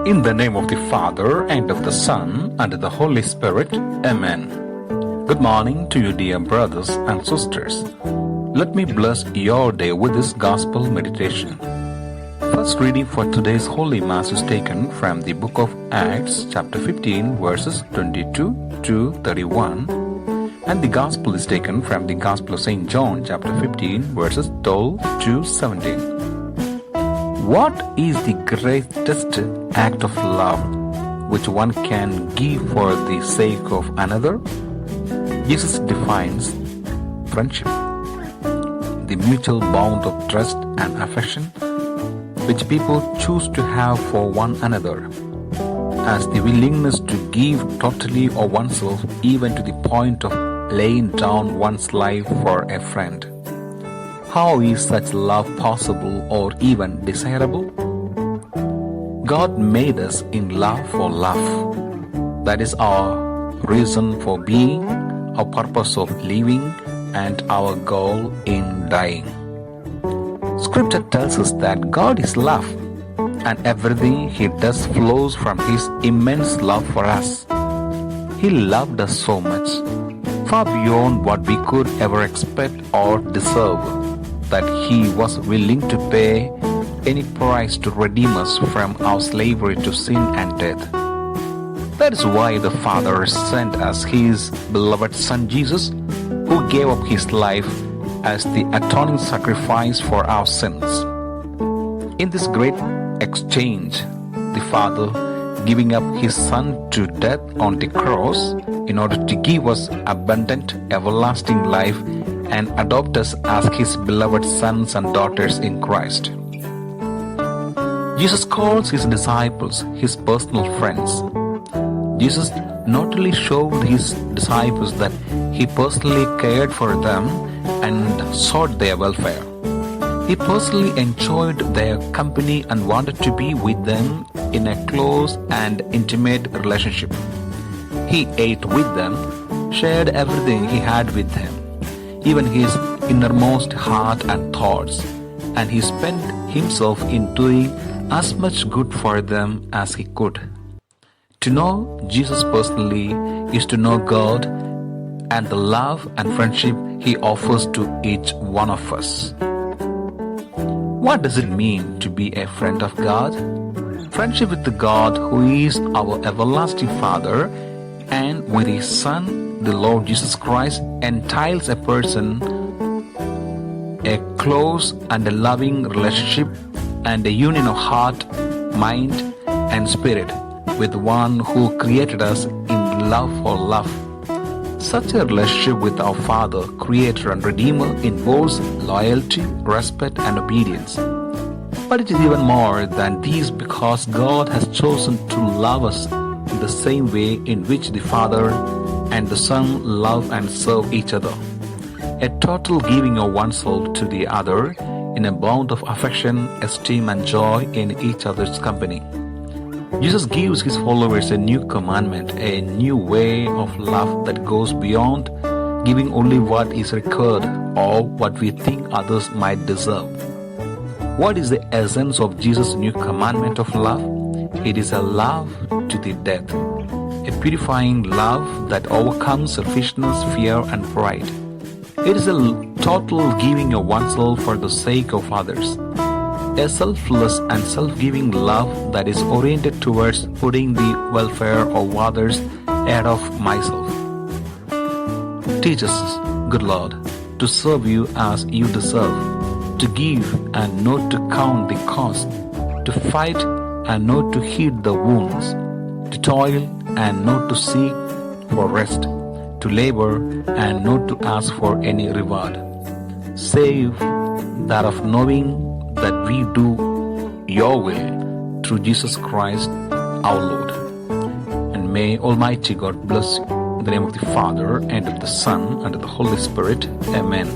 In the name of the Father, and of the Son, and of the Holy Spirit. Amen. Good morning to you, dear brothers and sisters. Let me bless your day with this gospel meditation. First reading for today's Holy Mass is taken from the book of Acts, chapter 15, verses 22 to 31. And the gospel is taken from the Gospel of St. John, chapter 15, verses 12 to 17. What is the greatest act of love which one can give for the sake of another? Jesus defines friendship, the mutual bond of trust and affection which people choose to have for one another, as the willingness to give totally of oneself, even to the point of laying down one's life for a friend. How is such love possible or even desirable? God made us in love for love. That is our reason for being, our purpose of living, and our goal in dying. Scripture tells us that God is love, and everything He does flows from His immense love for us. He loved us so much, far beyond what we could ever expect or deserve, that He was willing to pay any price to redeem us from our slavery to sin and death. That is why the Father sent us His beloved Son Jesus, who gave up His life as the atoning sacrifice for our sins. In this great exchange, the Father giving up His Son to death on the cross in order to give us abundant, everlasting life and adopt us as His beloved sons and daughters in Christ. Jesus calls His disciples His personal friends. Jesus not only showed His disciples that He personally cared for them and sought their welfare. He personally enjoyed their company and wanted to be with them in a close and intimate relationship. He ate with them, shared everything He had with them, even His innermost heart and thoughts, and He spent Himself in doing as much good for them as He could. To know Jesus personally is to know God and the love and friendship He offers to each one of us. What does it mean to be a friend of God? Friendship with the God who is our everlasting Father and with His Son, the Lord Jesus Christ, entails a person a close and a loving relationship and a union of heart, mind, and spirit with one who created us in love for love. Such a relationship with our Father, Creator and Redeemer involves loyalty, respect, and obedience. But it is even more than these, because God has chosen to love us in the same way in which the Father and the Son love and serve each other. A total giving of oneself to the other in a bond of affection, esteem, and joy in each other's company. Jesus gives His followers a new commandment, a new way of love that goes beyond giving only what is required or what we think others might deserve. What is the essence of Jesus' new commandment of love? It is a love to the death, a purifying love that overcomes selfishness, fear, and pride. It is a total giving of oneself for the sake of others. A selfless and self-giving love that is oriented towards putting the welfare of others ahead of myself. Teach us, good Lord, to serve You as You deserve, to give and not to count the cost, to fight and not to heed the wounds, to toil and not to seek for rest, to labor and not to ask for any reward, save that of knowing that we do Your will through Jesus Christ our Lord. And may Almighty God bless you. In the name of the Father, and of the Son, and of the Holy Spirit. Amen.